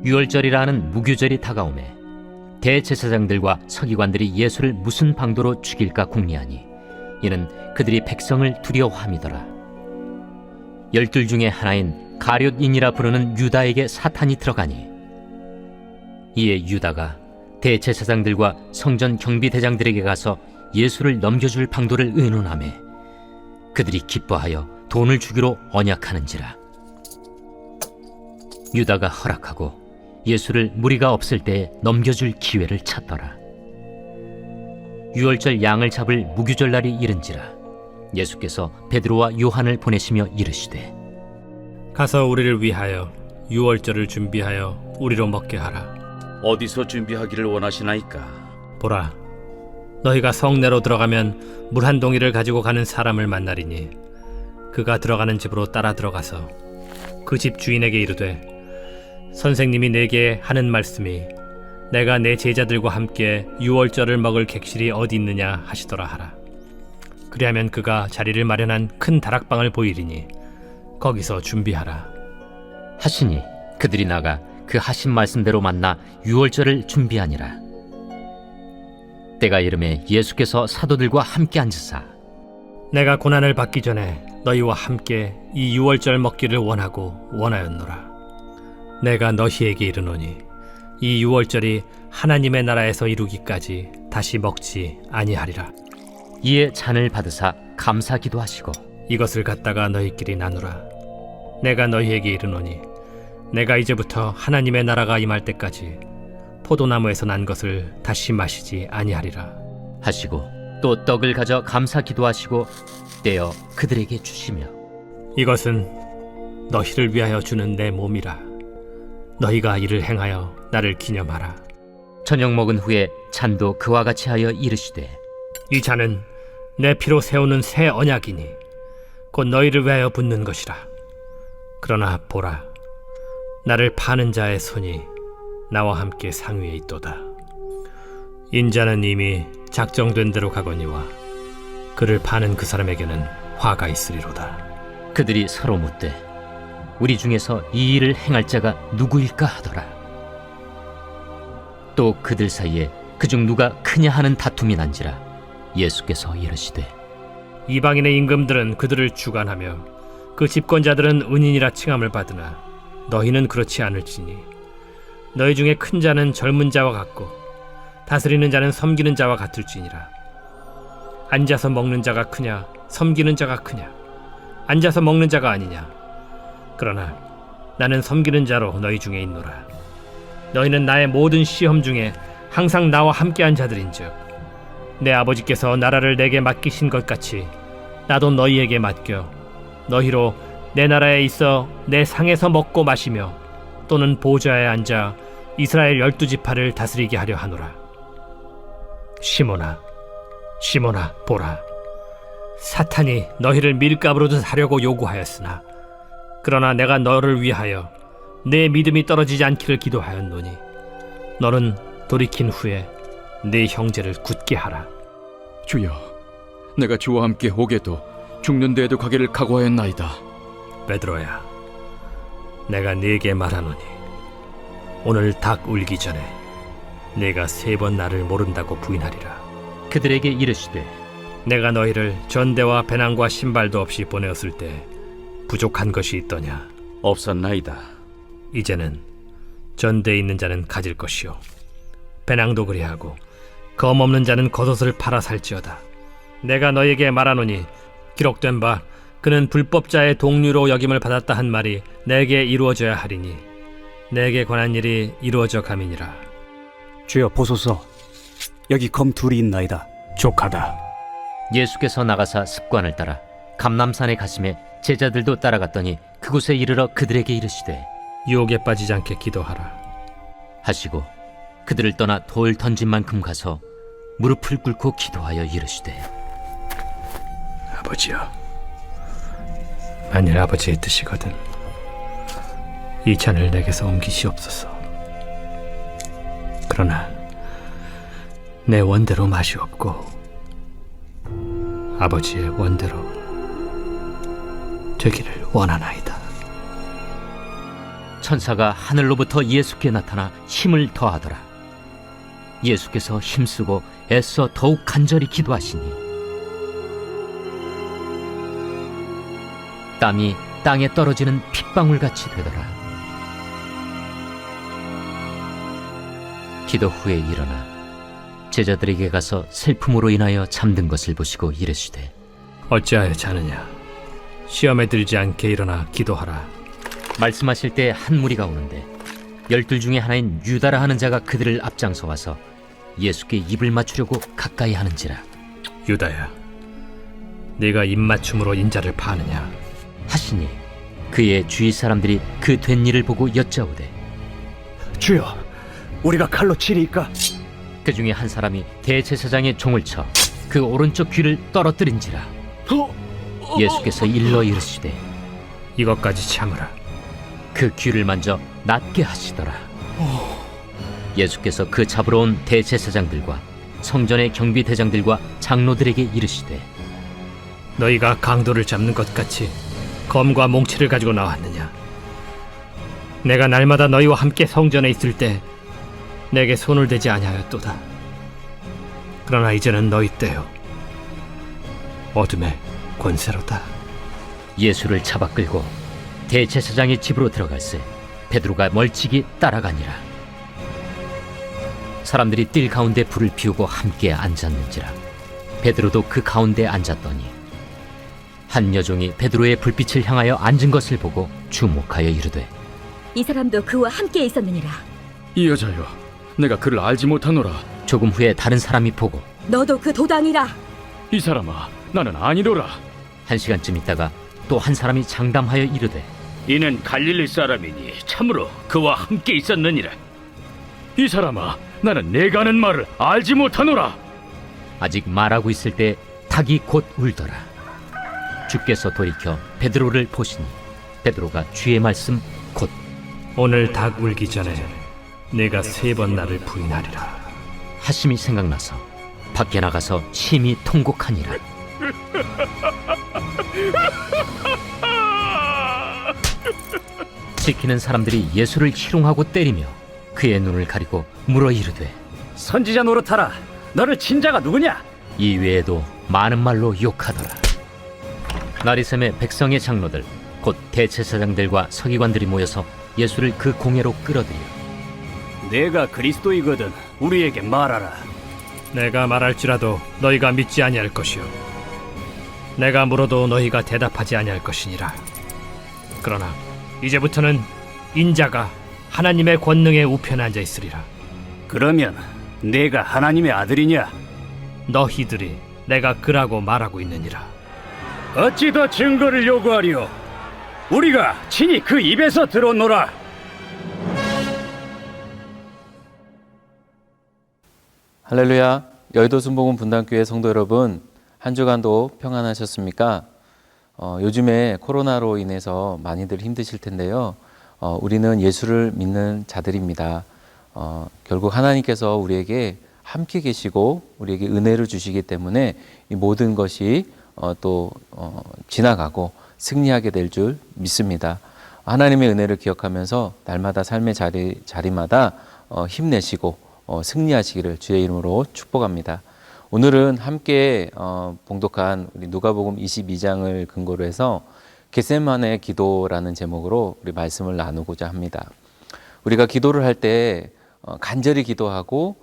유월절이라는 무교절이 다가오매 대제사장들과 서기관들이 예수를 무슨 방도로 죽일까 궁리하니 이는 그들이 백성을 두려워함이더라. 12 중에 하나인 가룟인이라 부르는 유다에게 사탄이 들어가니 이에 유다가 대제사장들과 성전 경비대장들에게 가서 예수를 넘겨줄 방도를 의논하매 그들이 기뻐하여 돈을 주기로 언약하는지라. 유다가 허락하고 예수를 무리가 없을 때에 넘겨줄 기회를 찾더라. 유월절 양을 잡을 무교절 날이 이른지라 예수께서 베드로와 요한을 보내시며 이르시되 가서 우리를 위하여 유월절을 준비하여 우리로 먹게 하라. 어디서 준비하기를 원하시나이까? 보라, 너희가 성내로 들어가면 물 한 동이를 가지고 가는 사람을 만나리니 그가 들어가는 집으로 따라 들어가서 그 집 주인에게 이르되 선생님이 내게 하는 말씀이 내가 내 제자들과 함께 유월절을 먹을 객실이 어디 있느냐 하시더라 하라. 그리하면 그가 자리를 마련한 큰 다락방을 보이리니 거기서 준비하라 하시니 그들이 나가 그 하신 말씀대로 만나 유월절을 준비하니라. 때가 이르매 예수께서 사도들과 함께 앉으사 내가 고난을 받기 전에 너희와 함께 이 유월절 먹기를 원하고 원하였노라. 내가 너희에게 이르노니 이 유월절이 하나님의 나라에서 이루기까지 다시 먹지 아니하리라. 이에 잔을 받으사 감사 기도하시고 이것을 갖다가 너희끼리 나누라. 내가 너희에게 이르노니 내가 이제부터 하나님의 나라가 임할 때까지 포도나무에서 난 것을 다시 마시지 아니하리라 하시고 또 떡을 가져 감사 기도하시고 떼어 그들에게 주시며 이것은 너희를 위하여 주는 내 몸이라. 너희가 이를 행하여 나를 기념하라. 저녁 먹은 후에 잔도 그와 같이 하여 이르시되 이 잔은 내 피로 세우는 새 언약이니 곧 너희를 위하여 붓는 것이라. 그러나 보라, 나를 파는 자의 손이 나와 함께 상위에 있도다. 인자는 이미 작정된 대로 가거니와 그를 파는 그 사람에게는 화가 있으리로다. 그들이 서로 묻되 우리 중에서 이 일을 행할 자가 누구일까 하더라. 또 그들 사이에 그중 누가 크냐 하는 다툼이 난지라 예수께서 이르시되 이방인의 임금들은 그들을 주관하며 그 집권자들은 은인이라 칭함을 받으나 너희는 그렇지 않을지니 너희 중에 큰 자는 젊은 자와 같고 다스리는 자는 섬기는 자와 같을지니라. 앉아서 먹는 자가 크냐 섬기는 자가 크냐? 앉아서 먹는 자가 아니냐? 그러나 나는 섬기는 자로 너희 중에 있노라. 너희는 나의 모든 시험 중에 항상 나와 함께한 자들인즉 내 아버지께서 나라를 내게 맡기신 것 같이 나도 너희에게 맡겨 너희로 내 나라에 있어 내 상에서 먹고 마시며 또는 보좌에 앉아 이스라엘 12지파를 다스리게 하려 하노라. 시몬아, 시몬아, 보라, 사탄이 너희를 밀가부르듯 하려고 요구하였으나 그러나 내가 너를 위하여 내 믿음이 떨어지지 않기를 기도하였노니 너는 돌이킨 후에 네 형제를 굳게 하라. 주여, 내가 주와 함께 오게도 죽는 데에도 가기를 각오하였나이다. 베드로야, 내가 네게 말하노니 오늘 닭 울기 전에 네가 3번 나를 모른다고 부인하리라. 그들에게 이르시되 내가 너희를 전대와 배낭과 신발도 없이 보내었을 때 부족한 것이 있더냐? 없었나이다. 이제는 전대에 있는 자는 가질 것이요 배낭도 그리하고 검 없는 자는 겉옷을 팔아 살지어다. 내가 너에게 말하노니 기록된 바 그는 불법자의 동류로 여김을 받았다 한 말이 내게 이루어져야 하리니 내게 관한 일이 이루어져 감이니라. 주여 보소서, 여기 검 둘이 있나이다. 족하다. 예수께서 나가사 습관을 따라 감람산에 가심에 제자들도 따라갔더니 그곳에 이르러 그들에게 이르시되 유혹에 빠지지 않게 기도하라 하시고 그들을 떠나 돌 던진 만큼 가서 무릎을 꿇고 기도하여 이르시되 아버지여, 만일 아버지의 뜻이거든 이 잔을 내게서 옮기시옵소서. 그러나 내 원대로 마시옵고 아버지의 원대로 되기를 원하나이다. 천사가 하늘로부터 예수께 나타나 힘을 더하더라. 예수께서 힘쓰고 애써 더욱 간절히 기도하시니 땀이 땅에 떨어지는 핏방울같이 되더라. 기도 후에 일어나 제자들에게 가서 슬픔으로 인하여 잠든 것을 보시고 이르시되 어찌하여 자느냐? 시험에 들지 않게 일어나 기도하라. 말씀하실 때 한 무리가 오는데 12 중에 하나인 유다라 하는 자가 그들을 앞장서 와서 예수께 입을 맞추려고 가까이 하는지라. 유다야, 네가 입맞춤으로 인자를 파느냐? 하시니 그의 주위 사람들이 그 된 일을 보고 여짜오되 주여, 우리가 칼로 치리이까? 그 중에 한 사람이 대제사장의 종을 쳐 그 오른쪽 귀를 떨어뜨린지라. 예수께서 일러 이르시되 이것까지 참으라. 그 귀를 만져 낫게 하시더라. 예수께서 그 잡으러 온 대제사장들과 성전의 경비대장들과 장로들에게 이르시되 너희가 강도를 잡는 것 같이 검과 몽치를 가지고 나왔느냐? 내가 날마다 너희와 함께 성전에 있을 때 내게 손을 대지 아니하였도다. 그러나 이제는 너희 때요 어둠의 권세로다. 예수를 잡아 끌고 대제사장의 집으로 들어갈새 베드로가 멀찍이 따라가니라. 사람들이 뜰 가운데 불을 피우고 함께 앉았는지라. 베드로도 그 가운데 앉았더니 한 여종이 베드로의 불빛을 향하여 앉은 것을 보고 주목하여 이르되 이 사람도 그와 함께 있었느니라. 이 여자여, 내가 그를 알지 못하노라. 조금 후에 다른 사람이 보고 너도 그 도당이라. 이 사람아, 나는 아니로라. 한 시간쯤 있다가 또 한 사람이 장담하여 이르되 이는 갈릴리 사람이니 참으로 그와 함께 있었느니라. 이 사람아, 나는 내가 하는 말을 알지 못하노라. 아직 말하고 있을 때 닭이 곧 울더라. 주께서 돌이켜 베드로를 보시니 베드로가 주의 말씀 곧 오늘 닭 울기 전에 내가 3번 나를 부인하리라. 하심이 생각나서 밖에 나가서 심히 통곡하니라. 지키는 사람들이 예수를 희롱하고 때리며 그의 눈을 가리고 물어 이르되 선지자 노릇하라. 너를 친 자가 누구냐? 이 외에도 많은 말로 욕하더라. 나리샘의 백성의 장로들 곧 대제사장들과 서기관들이 모여서 예수를 그 공회로 끌어들여 내가 그리스도이거든 우리에게 말하라. 내가 말할지라도 너희가 믿지 아니할 것이요 내가 물어도 너희가 대답하지 아니할 것이니라. 그러나 이제부터는 인자가 하나님의 권능의 우편에 앉아 있으리라. 그러면 내가 하나님의 아들이냐? 너희들이 내가 그라고 말하고 있느니라. 어찌 더 증거를 요구하리오? 우리가 친히 그 입에서 들었노라. 할렐루야. 여의도 순복음 분당교회 성도 여러분, 한 주간도 평안하셨습니까? 요즘에 코로나로 인해서 많이들 힘드실 텐데요. 우리는 예수를 믿는 자들입니다. 결국 하나님께서 우리에게 함께 계시고 우리에게 은혜를 주시기 때문에 이 모든 것이 또 지나가고 승리하게 될 줄 믿습니다. 하나님의 은혜를 기억하면서 날마다 삶의 자리마다 힘내시고 승리하시기를 주의 이름으로 축복합니다. 오늘은 함께 봉독한 우리 누가복음 22장을 근거로 해서 겟세마네 기도라는 제목으로 우리 말씀을 나누고자 합니다. 우리가 기도를 할 때 간절히 기도하고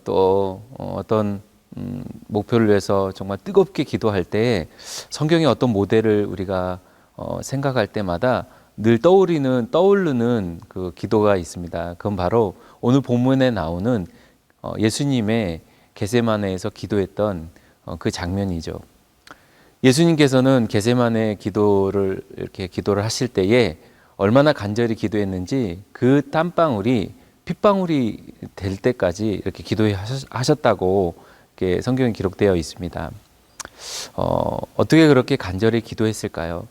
또 어떤 목표를 위해서 정말 뜨겁게 기도할 때 성경의 어떤 모델을 우리가 생각할 때마다 늘 떠오르는 그 기도가 있습니다. 그건 바로 오늘 본문에 나오는 예수님의 겟세마네에서 기도했던 그 장면이죠. 예수님께서는 겟세마네 기도를 하실 때에 얼마나 간절히 기도했는지 그 땀방울이 핏방울이 될 때까지 이렇게 기도하셨다고 이렇게 성경에 기록되어 있습니다. 어떻게 그렇게 간절히 기도했을까요?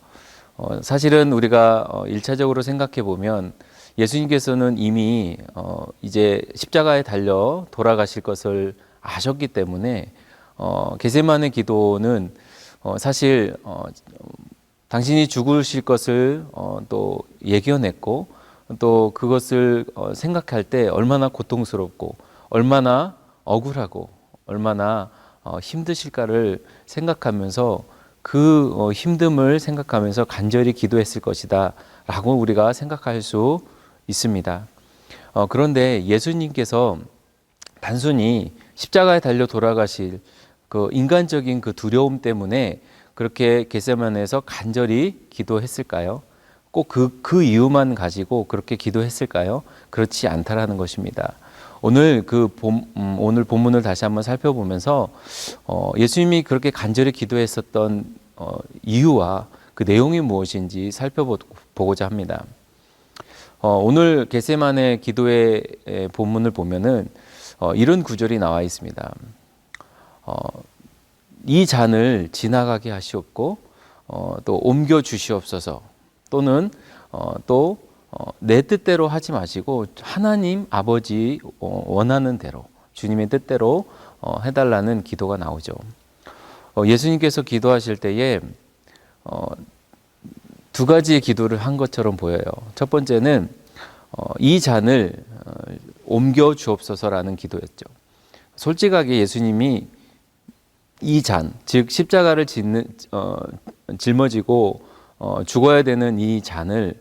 사실은 우리가 1차적으로 생각해 보면 예수님께서는 이미 이제 십자가에 달려 돌아가실 것을 아셨기 때문에 겟세마네 기도는 사실 당신이 죽으실 것을 또 예견했고 또 그것을 생각할 때 얼마나 고통스럽고 얼마나 억울하고 얼마나 힘드실까를 생각하면서 그 힘듦을 생각하면서 간절히 기도했을 것이다 라고 우리가 생각할 수 있습니다. 그런데 예수님께서 단순히 십자가에 달려 돌아가실 그 인간적인 그 두려움 때문에 그렇게 겟세마네에서 간절히 기도했을까요? 꼭 그 이유만 가지고 그렇게 기도했을까요? 그렇지 않다라는 것입니다. 오늘 오늘 본문을 다시 한번 살펴보면서 예수님이 그렇게 간절히 기도했었던 이유와 그 내용이 무엇인지 살펴보고자 합니다. 오늘 겟세마네 기도의 본문을 보면은 이런 구절이 나와 있습니다. 이 잔을 지나가게 하시옵고 또 옮겨 주시옵소서. 또는 또 내 뜻대로 하지 마시고 하나님 아버지 원하는 대로 주님의 뜻대로 해달라는 기도가 나오죠. 예수님께서 기도하실 때에 두 가지의 기도를 한 것처럼 보여요. 첫 번째는 이 잔을 옮겨 주옵소서라는 기도였죠. 솔직하게 예수님이 이 잔, 즉 십자가를 짊어지고 죽어야 되는 이 잔을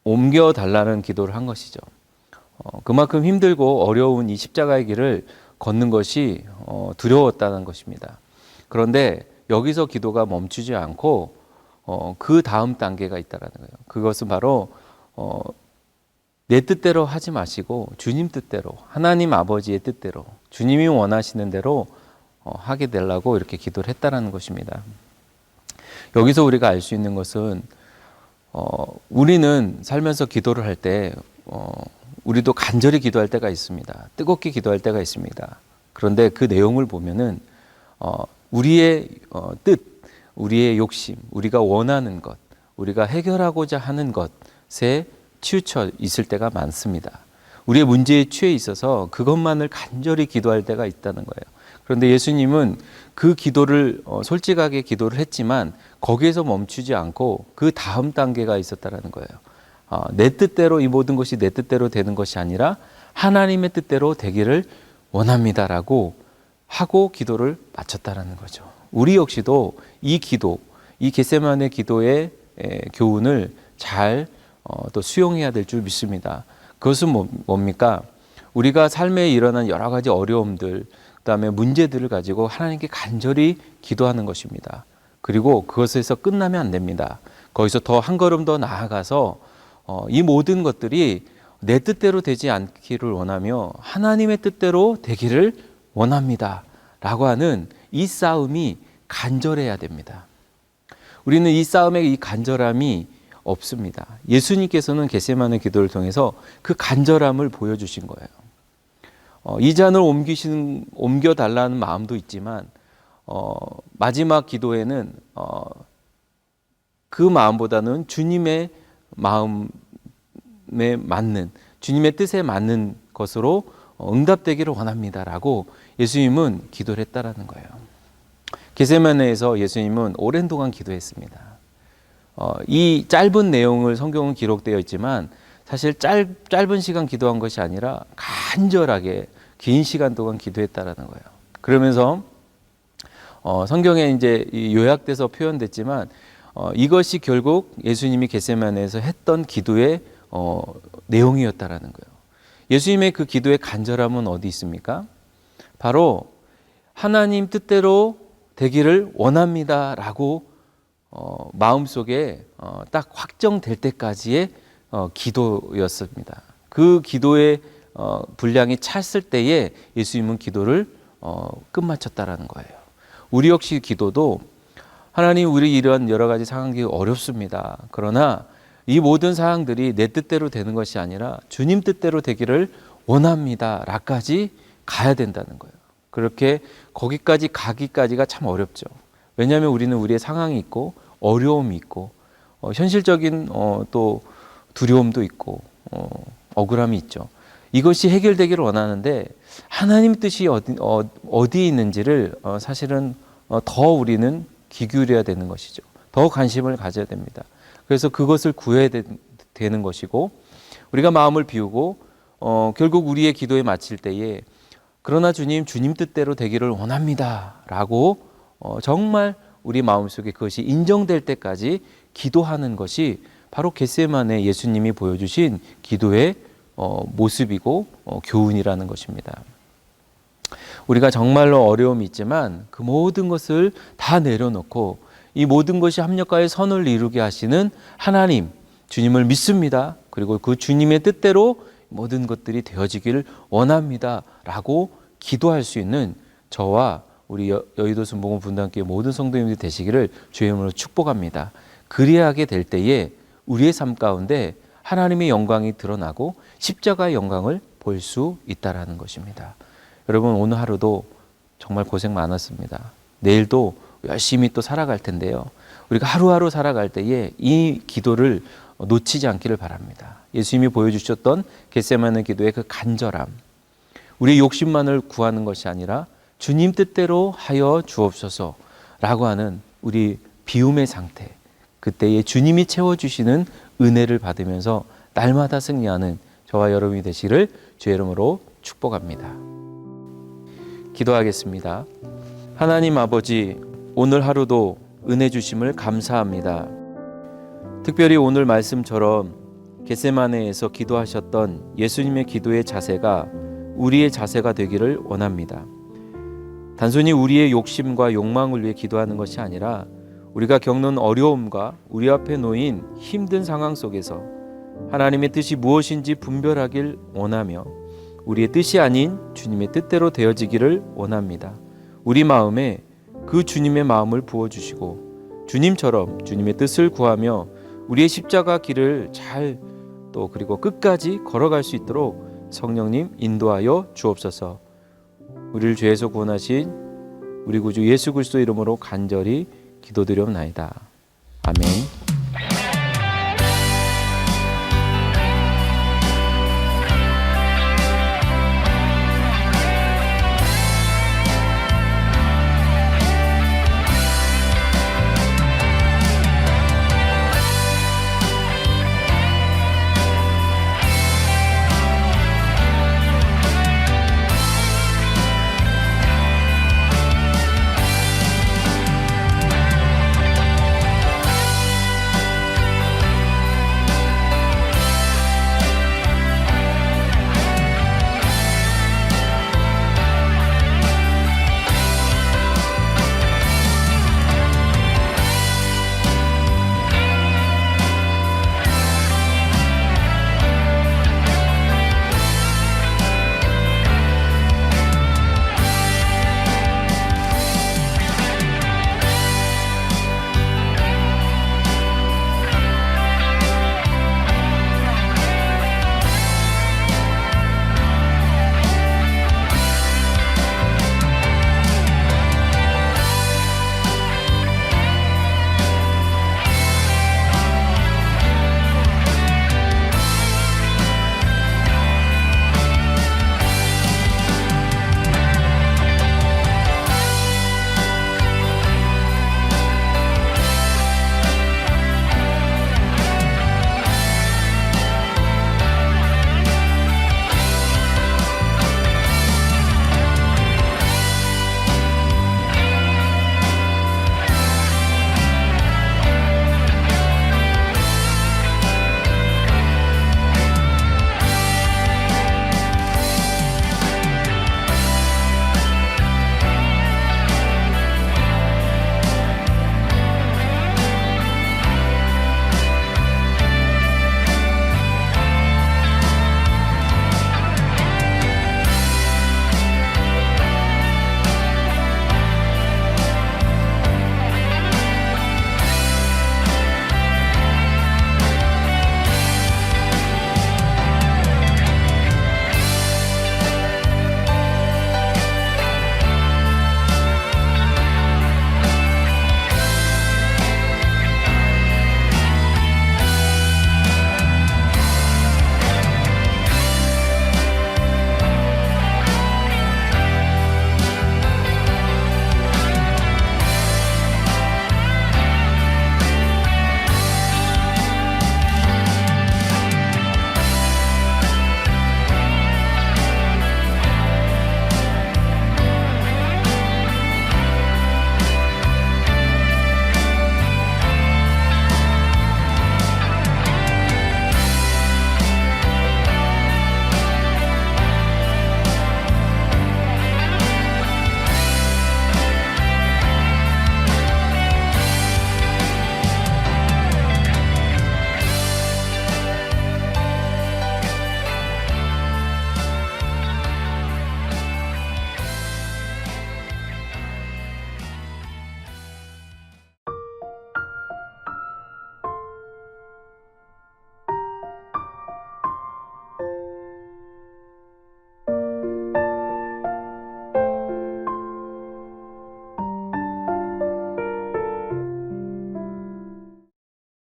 옮겨 달라는 기도를 한 것이죠. 그만큼 힘들고 어려운 이 십자가의 길을 걷는 것이 두려웠다는 것입니다. 그런데 여기서 기도가 멈추지 않고 그 다음 단계가 있다는 거예요. 그것은 바로 내 뜻대로 하지 마시고 주님 뜻대로, 하나님 아버지의 뜻대로, 주님이 원하시는 대로 하게 되려고 이렇게 기도를 했다는 것입니다. 여기서 우리가 알 수 있는 것은 우리는 살면서 기도를 할 때 우리도 간절히 기도할 때가 있습니다. 뜨겁게 기도할 때가 있습니다. 그런데 그 내용을 보면은 우리의 뜻, 우리의 욕심, 우리가 원하는 것, 우리가 해결하고자 하는 것에 치우쳐 있을 때가 많습니다. 우리의 문제에 취해 있어서 그것만을 간절히 기도할 때가 있다는 거예요. 그런데 예수님은 그 기도를 솔직하게 기도를 했지만 거기에서 멈추지 않고 그 다음 단계가 있었다는 거예요. 내 뜻대로 이 모든 것이 내 뜻대로 되는 것이 아니라 하나님의 뜻대로 되기를 원합니다라고 하고 기도를 마쳤다는 거죠. 우리 역시도 이 기도, 이 겟세마네 기도의 교훈을 잘 또 수용해야 될 줄 믿습니다. 그것은 뭡니까? 우리가 삶에 일어난 여러 가지 어려움들, 그다음에 문제들을 가지고 하나님께 간절히 기도하는 것입니다. 그리고 그것에서 끝나면 안 됩니다. 거기서 더 한 걸음 더 나아가서 이 모든 것들이 내 뜻대로 되지 않기를 원하며 하나님의 뜻대로 되기를 원합니다. 라고 하는 이 싸움이 간절해야 됩니다. 우리는 이 싸움의 이 간절함이 없습니다. 예수님께서는 겟세마네 기도를 통해서 그 간절함을 보여주신 거예요. 이 잔을 옮겨달라는 마음도 있지만 마지막 기도에는 그 마음보다는 주님의 마음에 맞는, 주님의 뜻에 맞는 것으로 응답되기를 원합니다라고 예수님은 기도를 했다라는 거예요. 겟세마네에서 예수님은 오랜 동안 기도했습니다. 이 짧은 내용을 성경은 기록되어 있지만 사실 짧은 시간 기도한 것이 아니라 간절하게 긴 시간 동안 기도했다라는 거예요. 그러면서 성경에 이제 요약돼서 표현됐지만 이것이 결국 예수님이 겟세마네에서 했던 기도의 내용이었다라는 거예요. 예수님의 그 기도의 간절함은 어디 있습니까? 바로 하나님 뜻대로 되기를 원합니다라고 마음속에 딱 확정될 때까지의 기도였습니다. 그 기도의 분량이 찼을 때에 예수님은 기도를 끝마쳤다라는 거예요. 우리 역시 기도도 하나님, 우리 이런 여러 가지 상황이 어렵습니다. 그러나 이 모든 상황들이 내 뜻대로 되는 것이 아니라 주님 뜻대로 되기를 원합니다. 라까지 가야 된다는 거예요. 그렇게 거기까지 가기까지가 참 어렵죠. 왜냐하면 우리는 우리의 상황이 있고 어려움이 있고 현실적인 또 두려움도 있고 억울함이 있죠. 이것이 해결되기를 원하는데 하나님 뜻이 어디에 있는지를 사실은 더 우리는 귀 기울여야 되는 것이죠. 더 관심을 가져야 됩니다. 그래서 그것을 구해야 되는 것이고, 우리가 마음을 비우고 결국 우리의 기도에 마칠 때에 그러나 주님 뜻대로 되기를 원합니다 라고 정말 우리 마음속에 그것이 인정될 때까지 기도하는 것이 바로 겟세마네 예수님이 보여주신 기도의 모습이고 교훈이라는 것입니다. 우리가 정말로 어려움이 있지만 그 모든 것을 다 내려놓고 이 모든 것이 합력하여 선을 이루게 하시는 하나님, 주님을 믿습니다. 그리고 그 주님의 뜻대로 모든 것들이 되어지기를 원합니다 라고 기도할 수 있는 저와 우리 여의도 순복음 분당교회 모든 성도님들이 되시기를 주의 이름으로 축복합니다. 그리하게 될 때에 우리의 삶 가운데 하나님의 영광이 드러나고 십자가의 영광을 볼 수 있다라는 것입니다. 여러분, 오늘 하루도 정말 고생 많았습니다. 내일도 열심히 또 살아갈 텐데요. 우리가 하루하루 살아갈 때에 이 기도를 놓치지 않기를 바랍니다. 예수님이 보여주셨던 겟세마네 기도의 그 간절함, 우리의 욕심만을 구하는 것이 아니라 주님 뜻대로 하여 주옵소서라고 하는 우리 비움의 상태, 그때에 주님이 채워주시는 은혜를 받으면서 날마다 승리하는 저와 여러분이 되시기를 주의 이름으로 축복합니다. 기도하겠습니다. 하나님 아버지, 오늘 하루도 은혜 주심을 감사합니다. 특별히 오늘 말씀처럼 겟세마네에서 기도하셨던 예수님의 기도의 자세가 우리의 자세가 되기를 원합니다. 단순히 우리의 욕심과 욕망을 위해 기도하는 것이 아니라 우리가 겪는 어려움과 우리 앞에 놓인 힘든 상황 속에서 하나님의 뜻이 무엇인지 분별하길 원하며 우리의 뜻이 아닌 주님의 뜻대로 되어지기를 원합니다. 우리 마음에 그 주님의 마음을 부어주시고 주님처럼 주님의 뜻을 구하며 우리의 십자가 길을 잘 또 그리고 끝까지 걸어갈 수 있도록 성령님 인도하여 주옵소서. 우리를 죄에서 구원하신 우리 구주 예수 그리스도 이름으로 간절히 기도드리옵나이다. 아멘.